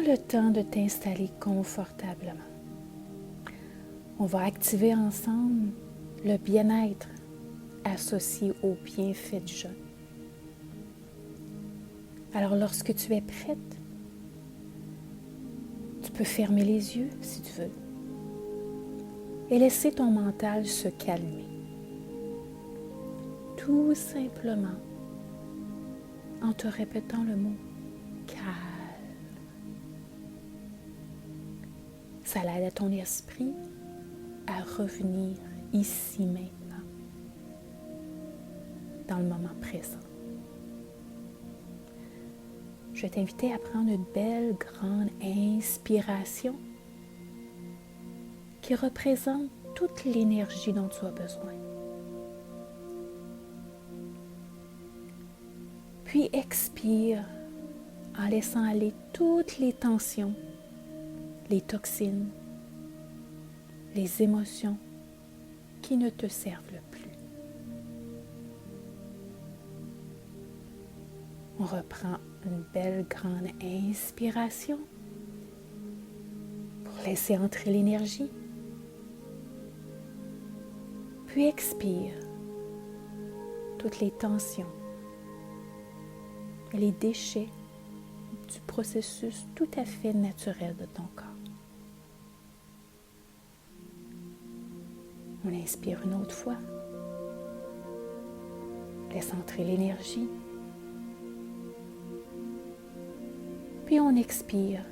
Prends le temps de t'installer confortablement. On va activer ensemble le bien-être associé au bienfait du jeûne. Alors, lorsque tu es prête, tu peux fermer les yeux si tu veux et laisser ton mental se calmer. Tout simplement en te répétant le mot calme. Ça aide à ton esprit à revenir ici maintenant, dans le moment présent. Je vais t'inviter à prendre une belle grande inspiration qui représente toute l'énergie dont tu as besoin. Puis expire en laissant aller toutes les tensions, les toxines, les émotions qui ne te servent plus. On reprend une belle grande inspiration pour laisser entrer l'énergie. Puis expire toutes les tensions et les déchets du processus tout à fait naturel de ton corps. On inspire une autre fois. Laisse entrer l'énergie. Puis on expire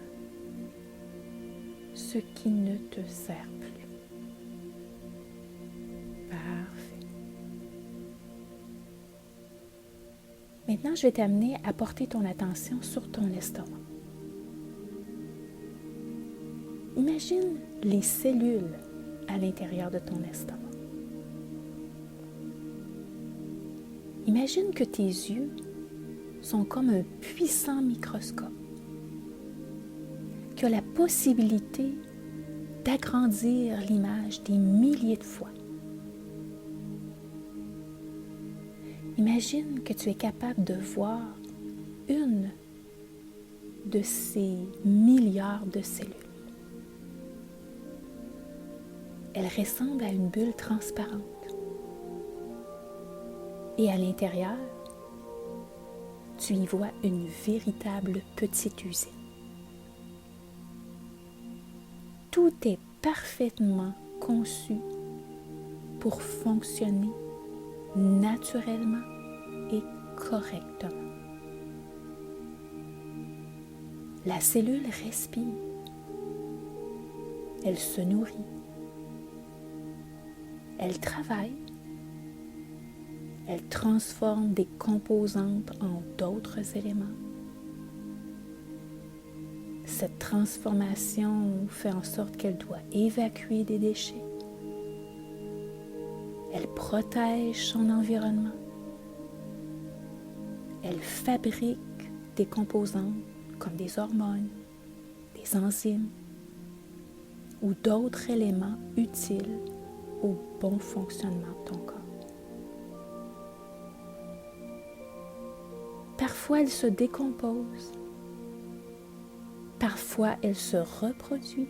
ce qui ne te sert plus. Parfait. Maintenant, je vais t'amener à porter ton attention sur ton estomac. Imagine les cellules à l'intérieur de ton estomac. Imagine que tes yeux sont comme un puissant microscope qui a la possibilité d'agrandir l'image des milliers de fois. Imagine que tu es capable de voir une de ces milliards de cellules. Elle ressemble à une bulle transparente. Et à l'intérieur, tu y vois une véritable petite usine. Tout est parfaitement conçu pour fonctionner naturellement et correctement. La cellule respire. Elle se nourrit. Elle travaille. Elle transforme des composantes en d'autres éléments. Cette transformation fait en sorte qu'elle doit évacuer des déchets. Elle protège son environnement. Elle fabrique des composantes comme des hormones, des enzymes ou d'autres éléments utiles au bon fonctionnement de ton corps. Parfois, elle se décompose. Parfois, elle se reproduit.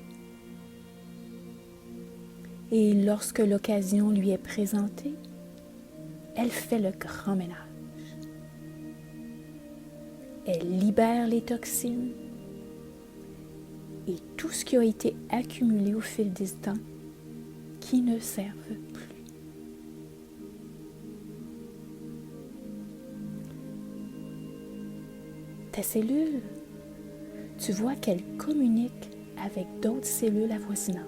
Et lorsque l'occasion lui est présentée, elle fait le grand ménage. Elle libère les toxines et tout ce qui a été accumulé au fil des temps qui ne servent plus. Ta cellule, tu vois qu'elle communique avec d'autres cellules avoisinantes.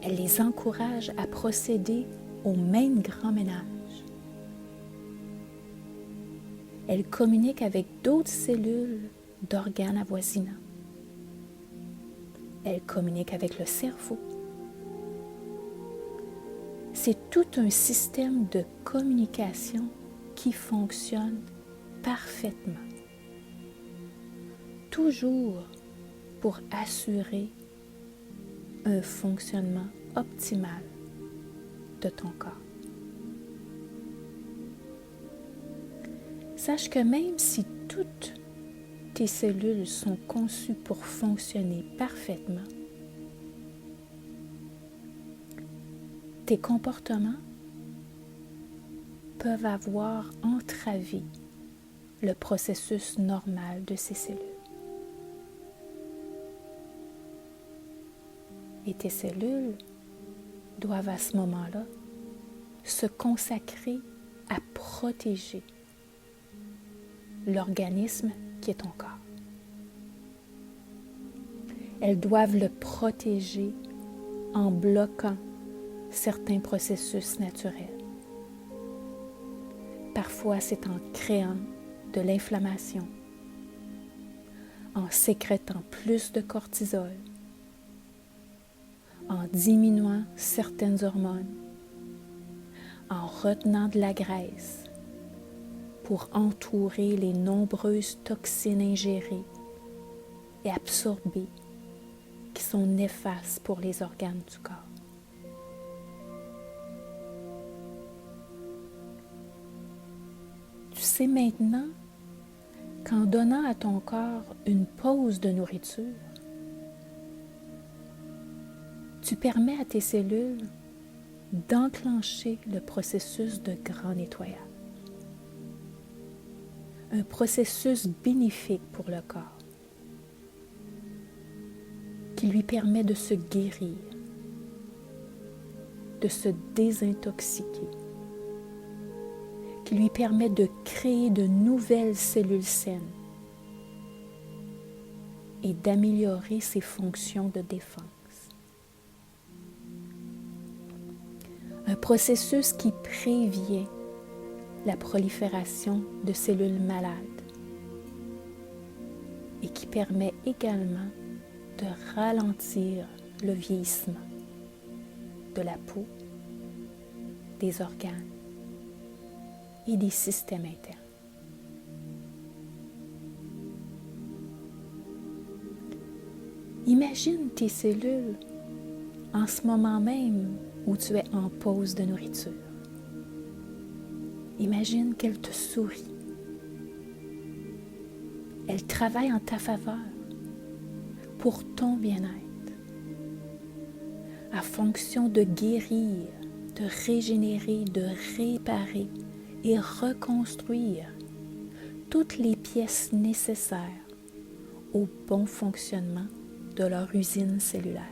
Elle les encourage à procéder au même grand ménage. Elle communique avec d'autres cellules d'organes avoisinants. Elle communique avec le cerveau. C'est tout un système de communication qui fonctionne parfaitement. Toujours pour assurer un fonctionnement optimal de ton corps. Sache que même si toutes tes cellules sont conçues pour fonctionner parfaitement, tes comportements peuvent avoir entravé le processus normal de ces cellules. Et tes cellules doivent à ce moment-là se consacrer à protéger l'organisme qui est ton corps. Elles doivent le protéger en bloquant certains processus naturels. Parfois, c'est en créant de l'inflammation, en sécrétant plus de cortisol, en diminuant certaines hormones, en retenant de la graisse pour entourer les nombreuses toxines ingérées et absorbées qui sont néfastes pour les organes du corps. Tu sais maintenant qu'en donnant à ton corps une pause de nourriture, tu permets à tes cellules d'enclencher le processus de grand nettoyage. Un processus bénéfique pour le corps qui lui permet de se guérir, de se désintoxiquer, qui lui permet de créer de nouvelles cellules saines et d'améliorer ses fonctions de défense. Un processus qui prévient la prolifération de cellules malades et qui permet également de ralentir le vieillissement de la peau, des organes et des systèmes internes. Imagine tes cellules en ce moment même où tu es en pause de nourriture. Imagine qu'elles te sourient. Elles travaillent en ta faveur pour ton bien-être, à fonction de guérir, de régénérer, de réparer et reconstruire toutes les pièces nécessaires au bon fonctionnement de leur usine cellulaire.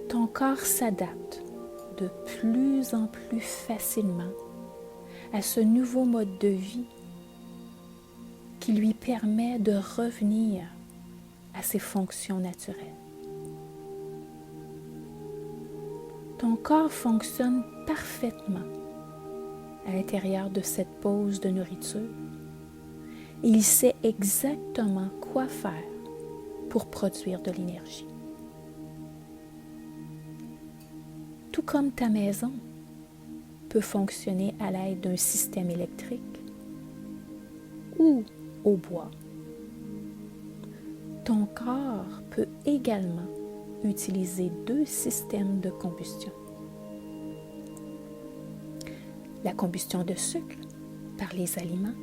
Ton corps s'adapte de plus en plus facilement à ce nouveau mode de vie qui lui permet de revenir à ses fonctions naturelles. Ton corps fonctionne parfaitement à l'intérieur de cette pause de nourriture. Il sait exactement quoi faire pour produire de l'énergie. Tout comme ta maison peut fonctionner à l'aide d'un système électrique ou au bois, ton corps peut également utiliser deux systèmes de combustion. La combustion de sucre par les aliments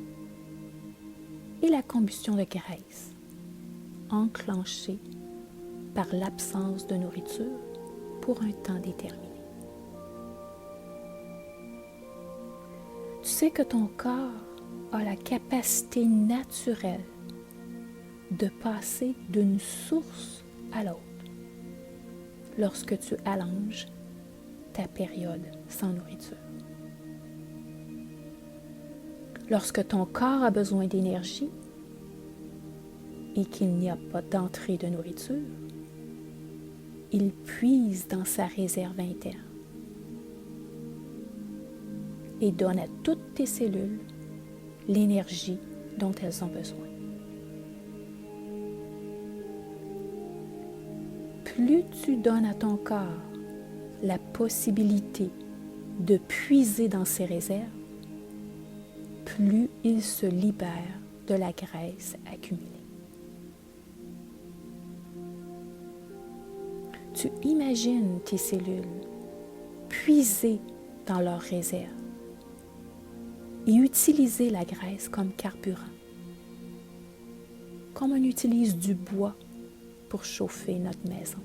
et la combustion de graisse enclenchée par l'absence de nourriture pour un temps déterminé. Tu sais que ton corps a la capacité naturelle de passer d'une source à l'autre lorsque tu allonges ta période sans nourriture. Lorsque ton corps a besoin d'énergie et qu'il n'y a pas d'entrée de nourriture, il puise dans sa réserve interne et donne à toutes tes cellules l'énergie dont elles ont besoin. Plus tu donnes à ton corps la possibilité de puiser dans ses réserves, plus il se libère de la graisse accumulée. Tu imagines tes cellules puiser dans leurs réserves et utiliser la graisse comme carburant, comme on utilise du bois pour chauffer notre maison.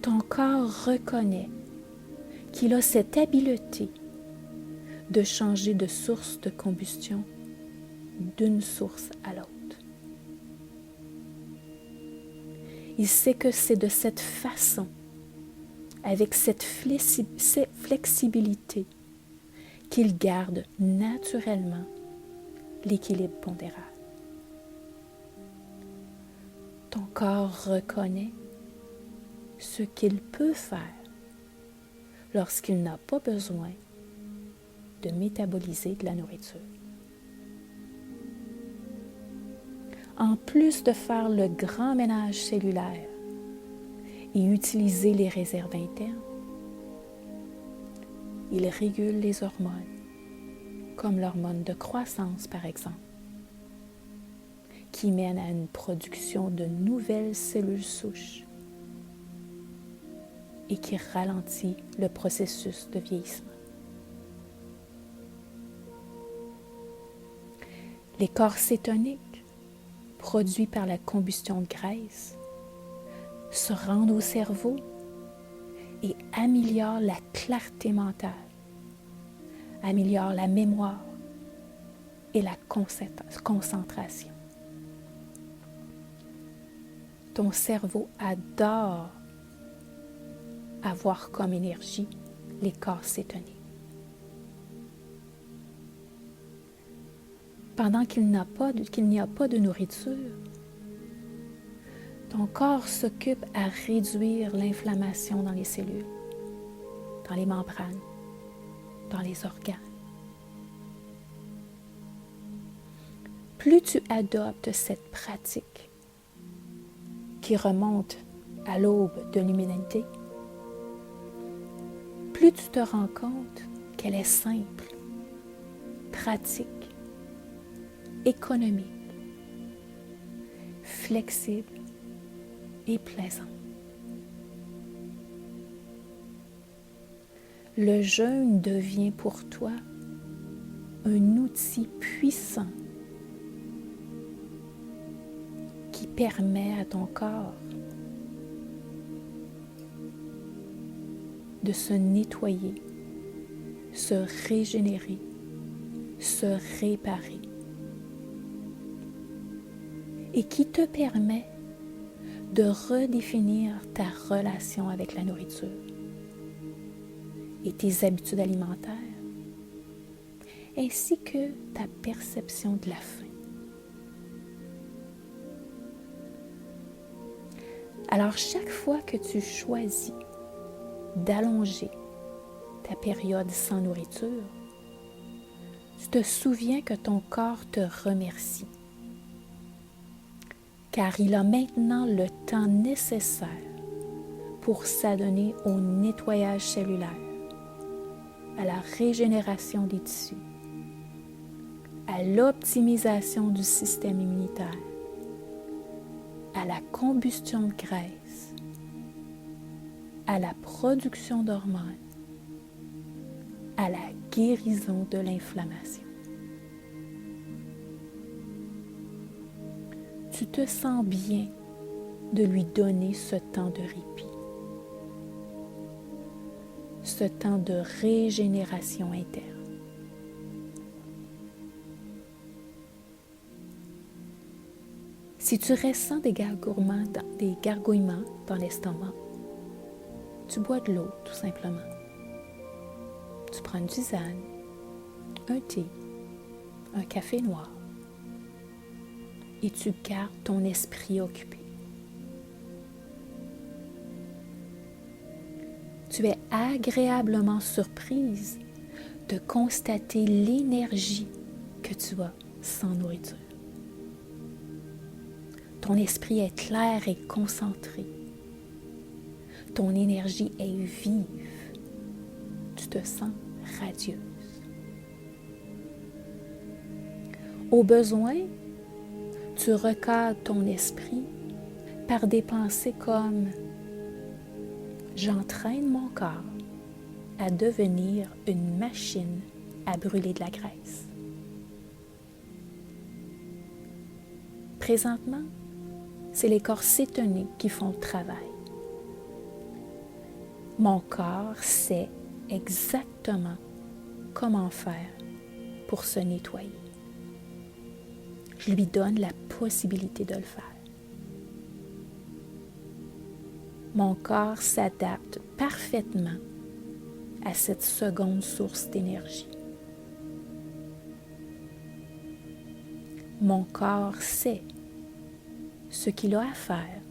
Ton corps reconnaît qu'il a cette habileté de changer de source de combustion d'une source à l'autre. Il sait que c'est de cette façon, avec cette flexibilité, qu'il garde naturellement l'équilibre pondéral. Ton corps reconnaît ce qu'il peut faire lorsqu'il n'a pas besoin de métaboliser de la nourriture. En plus de faire le grand ménage cellulaire et utiliser les réserves internes, il régule les hormones, comme l'hormone de croissance par exemple, qui mène à une production de nouvelles cellules souches et qui ralentit le processus de vieillissement. Les corps cétoniques, produits par la combustion de graisse, se rendent au cerveau et améliorent la clarté mentale, améliorent la mémoire et la concentration. Ton cerveau adore avoir comme énergie les corps cétoniques. Pendant qu'il n'y a pas de nourriture, ton corps s'occupe à réduire l'inflammation dans les cellules, dans les membranes, dans les organes. Plus tu adoptes cette pratique qui remonte à l'aube de l'humanité, plus tu te rends compte qu'elle est simple, pratique, économique, flexible et plaisante. Le jeûne devient pour toi un outil puissant qui permet à ton corps de se nettoyer, se régénérer, se réparer, et qui te permet de redéfinir ta relation avec la nourriture et tes habitudes alimentaires, ainsi que ta perception de la faim. Alors, chaque fois que tu choisis d'allonger ta période sans nourriture, tu te souviens que ton corps te remercie, car il a maintenant le temps nécessaire pour s'adonner au nettoyage cellulaire, à la régénération des tissus, à l'optimisation du système immunitaire, à la combustion de graisse, à la production d'hormones, à la guérison de l'inflammation. Tu te sens bien de lui donner ce temps de répit, ce temps de régénération interne. Si tu ressens des gargouillements dans l'estomac, tu bois de l'eau tout simplement. Tu prends une tisane, un thé, un café noir, et tu gardes ton esprit occupé. Tu es agréablement surprise de constater l'énergie que tu as sans nourriture. Ton esprit est clair et concentré. Ton énergie est vive. Tu te sens radieuse. Au besoin, tu recadres ton esprit par des pensées comme « J'entraîne mon corps à devenir une machine à brûler de la graisse. Présentement, c'est les corps cétoniques qui font le travail. Mon corps sait exactement comment faire pour se nettoyer. Je lui donne la possibilité de le faire. Mon corps s'adapte parfaitement à cette seconde source d'énergie. Mon corps sait ce qu'il a à faire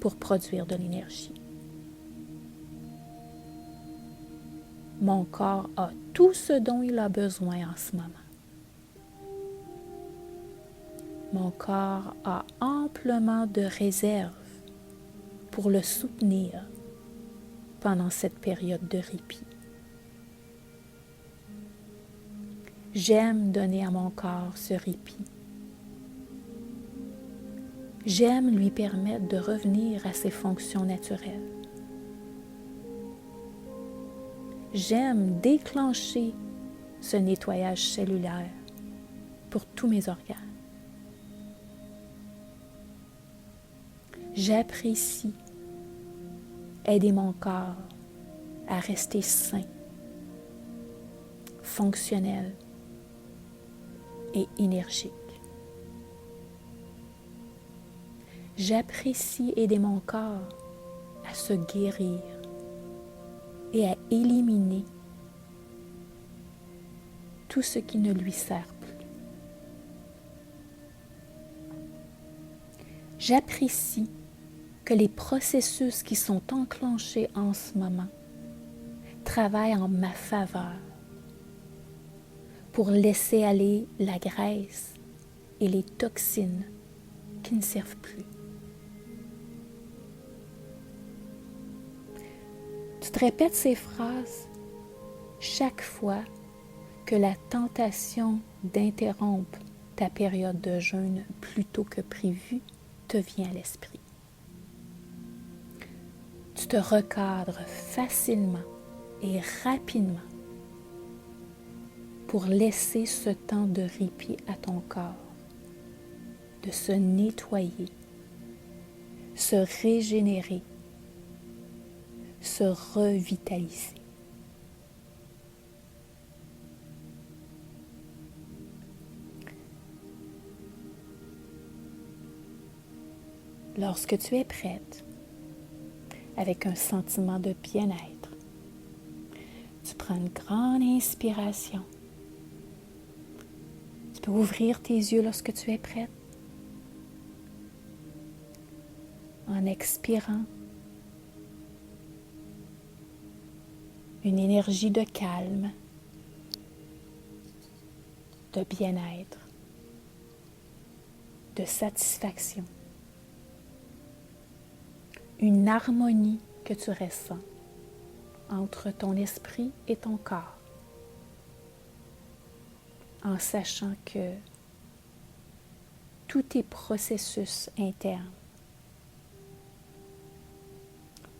pour produire de l'énergie. Mon corps a tout ce dont il a besoin en ce moment. Mon corps a amplement de réserves pour le soutenir pendant cette période de répit. J'aime donner à mon corps ce répit. J'aime lui permettre de revenir à ses fonctions naturelles. J'aime déclencher ce nettoyage cellulaire pour tous mes organes. J'apprécie aider mon corps à rester sain, fonctionnel et énergique. J'apprécie aider mon corps à se guérir et à éliminer tout ce qui ne lui sert plus. J'apprécie que les processus qui sont enclenchés en ce moment travaillent en ma faveur pour laisser aller la graisse et les toxines qui ne servent plus. Tu te répètes ces phrases chaque fois que la tentation d'interrompre ta période de jeûne plus tôt que prévu te vient à l'esprit. Tu te recadres facilement et rapidement pour laisser ce temps de répit à ton corps, de se nettoyer, se régénérer, se revitaliser. Lorsque tu es prête, avec un sentiment de bien-être, tu prends une grande inspiration. Tu peux ouvrir tes yeux lorsque tu es prête. En expirant, une énergie de calme, de bien-être, de satisfaction, une harmonie que tu ressens entre ton esprit et ton corps, en sachant que tous tes processus internes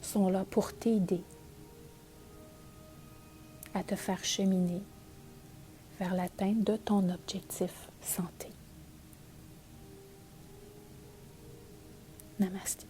sont là pour t'aider à te faire cheminer vers l'atteinte de ton objectif santé. Namasté.